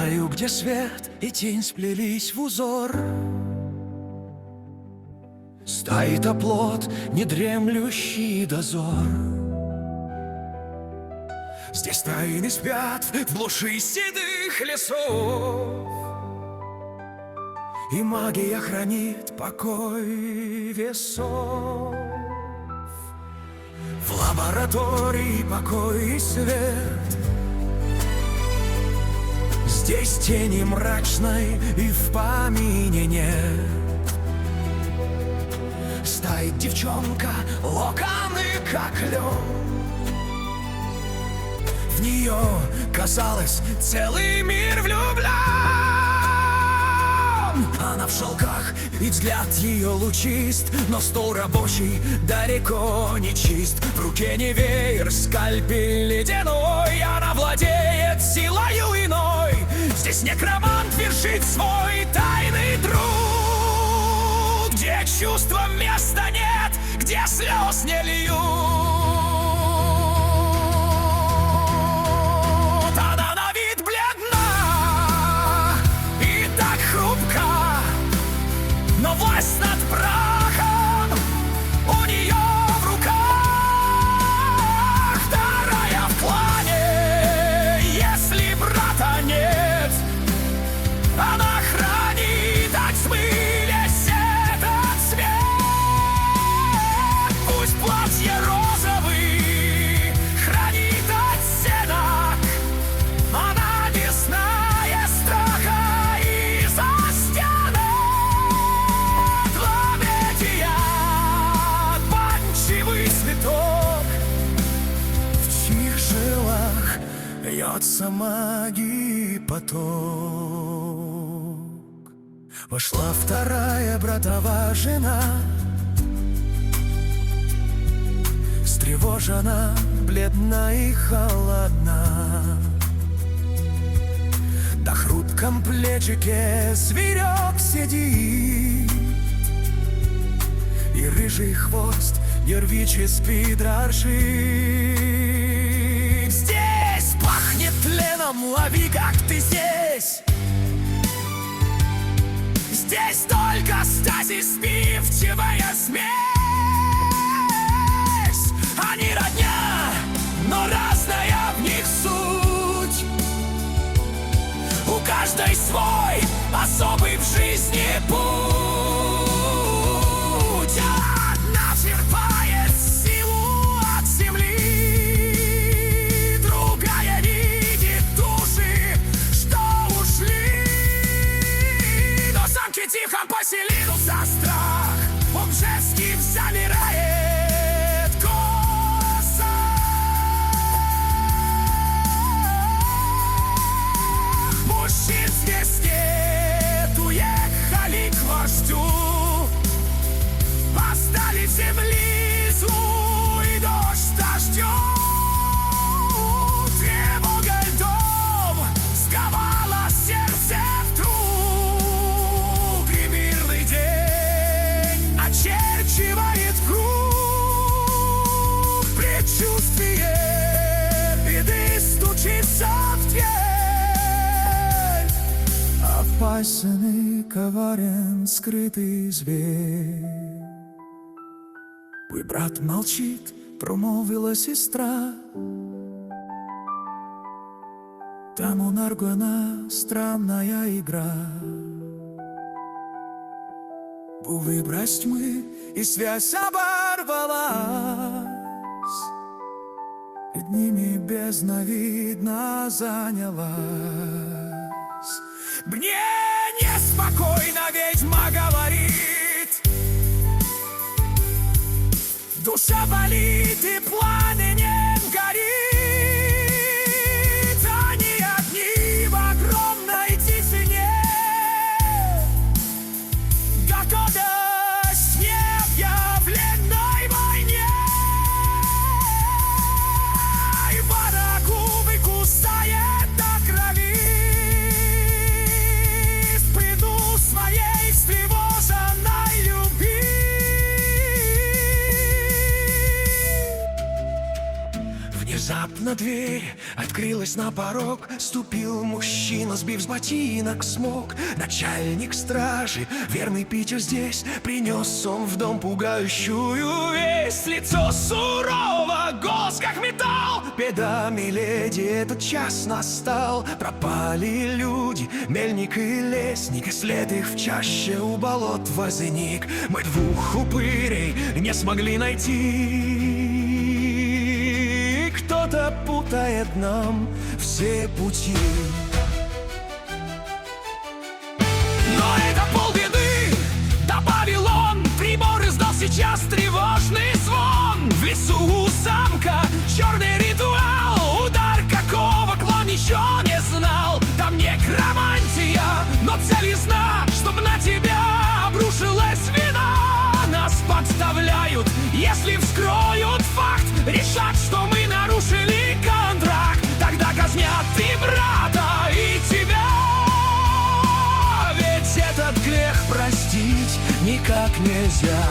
Знаю, где свет и тень сплелись в узор. Стоит оплот, недремлющий дозор. Здесь тайны спят в глуши седых лесов, и магия хранит покой весов. В лаборатории покой и свет. Здесь тени мрачной и в помине нет. Стоит девчонка, локоны как лед. В нее, казалось, целый мир влюблен. Она в шелках, и взгляд ее лучист, но стол рабочий далеко не чист. В руке не веер, скальпель ледяной. Она владеет силою иной. Здесь некромант вершит свой тайный труд, где чувствам места нет, где слез не льют. Она на вид бледна и так хрупка, но власть над прахом у нее в руках. Вторая в клане, если брата нет, она хранит от тьмы весь этот свет. Пусть платье розовый хранит оттенок, она не знает страха из-за стенок. Ламетия, обманчивый цветок, в чьих жилах льется магии поток. Вошла вторая братова жена, встревожена, бледна и холодна. На хрупком плечике зверек сидит, и рыжий хвост нервически дрожит. Здесь пахнет тленом, лови, как ты здесь. Здесь только стазис, пивчевая смесь. Они родня, но разная в них суть. У каждой свой особый в жизни путь. Одна черпает силу от земли, другая видит души, что ушли. Но в замке тихом поселился страх, он женским замирает косо. Мужчин здесь нет, уехали к вождю, поставили земли злу и дождь дождем. Тревога льдом сковала сердце в труд, и мирный день очерчивает круг. Предчувствие беды стучится в дверь. Опасен и коварен скрытый зверь. Твой брат молчит, промолвила сестра. Там у Наргона странная игра. Выбрать тьмы, и связь оборвалась. Перед ними бездна, видно, занялась. Мне неспокойно, ведьма говорит. Душа болит и пламенем горит. Они одни в огромной тишине, готовясь к необъявленной войне. И врагу кусает до крови. В плену своей встревоженной любви. Стукнула дверь, открылась на порог. Ступил мужчина, сбив с ботинок смог. Начальник стражи, верный Питер здесь. Принес он в дом пугающую весть. Лицо сурово, голос как металл. Беда, миледи, этот час настал. Пропали люди, мельник и лесник, и след их в чаще у болот возник. Мы двух упырей не смогли найти. Кто-то путает нам все пути. Но это полбеды, добавил он. Прибор издал сейчас тревожный звон. В лесу у замка черный ритуал. Удар какого клон еще не знал. Там некромантия, но цель ясна, чтоб на тебя обрушилась вина. Нас подставляют, если вскроют факт. Решат, что мы нарушили контракт. Тогда казнят и брата, и тебя. Ведь этот грех простить никак нельзя.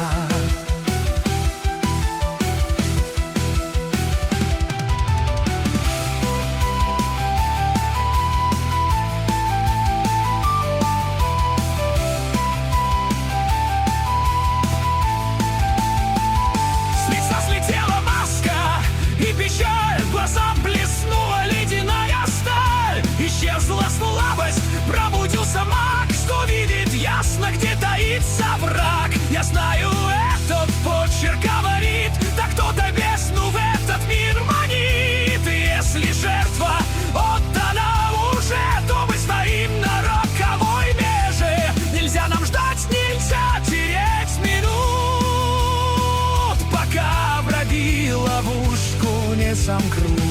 Глазам блеснула ледяная сталь. Исчезла слабость, пробудился маг, что видит ясно, где таится враг. Я знаю, этот почерк говорит, да кто-то бездну в этот мир манит. И если жертва отдана уже, то мы стоим на роковой меже. Нельзя нам ждать, нельзя терять минут, пока враги ловушку не замкнут.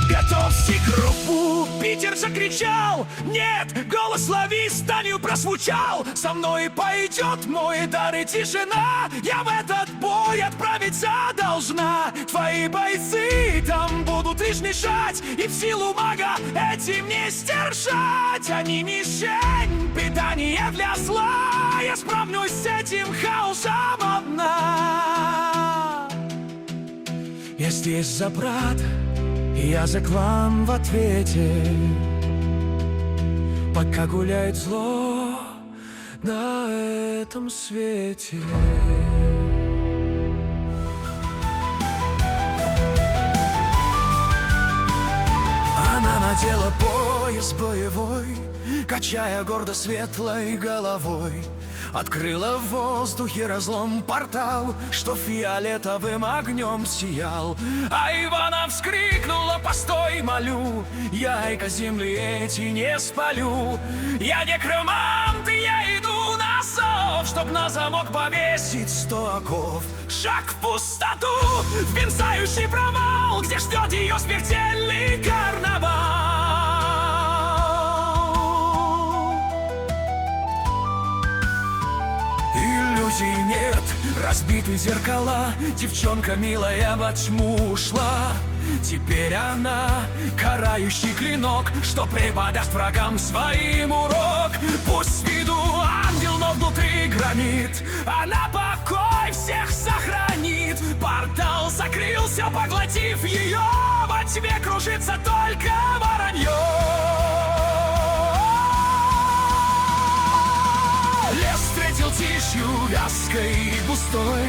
Готовьте группу, Питер закричал. Нет, голос лови, станью прозвучал. Со мной пойдет мой дар и тишина. Я в этот бой отправиться должна. Твои бойцы там будут лишь мешать, и в силу мага этим не сдержать. Они мишень, питание для зла. Я справлюсь с этим хаосом одна. Я здесь за брат, я за клан в ответе. Пока гуляет зло на этом свете. Она надела пояс боевой, качая гордо светлой головой. Открыла в воздухе разлом портал, что фиолетовым огнем сиял. А Ивана вскрикнула: постой, молю, яйка земли эти не спалю. Я некромант, и я иду на зов, чтоб на замок повесить 100 оков. Шаг в пустоту, в мерцающий провал, где ждет ее смертельный карнавал. Иллюзий нет, разбиты зеркала. Девчонка милая во тьму ушла. Теперь она карающий клинок, что преподаст врагам своим урок. Пусть с виду ангел, но внутри гранит. Она покой всех сохранит. Портал закрылся, поглотив ее. Во тьме кружится только воронье. Лес встретил тишью вязкой и густой.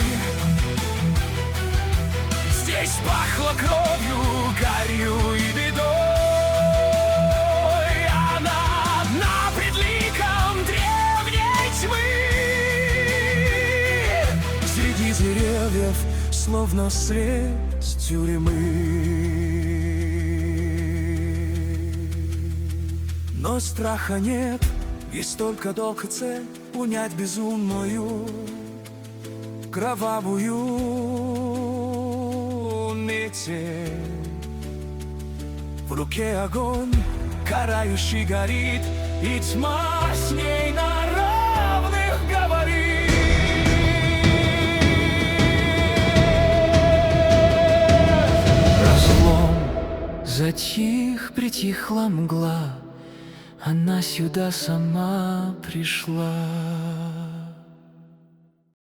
Здесь пахло кровью, гарью и бедой. Она одна пред ликом древней тьмы. Среди деревьев, словно след с тюрьмы. Но страха нет, есть только долг и цель — унять безумную, кровавую метель. В руке огонь, карающий горит, и тьма с ней на равных говорит. Разлом Притихла мгла, она сюда сама пришла.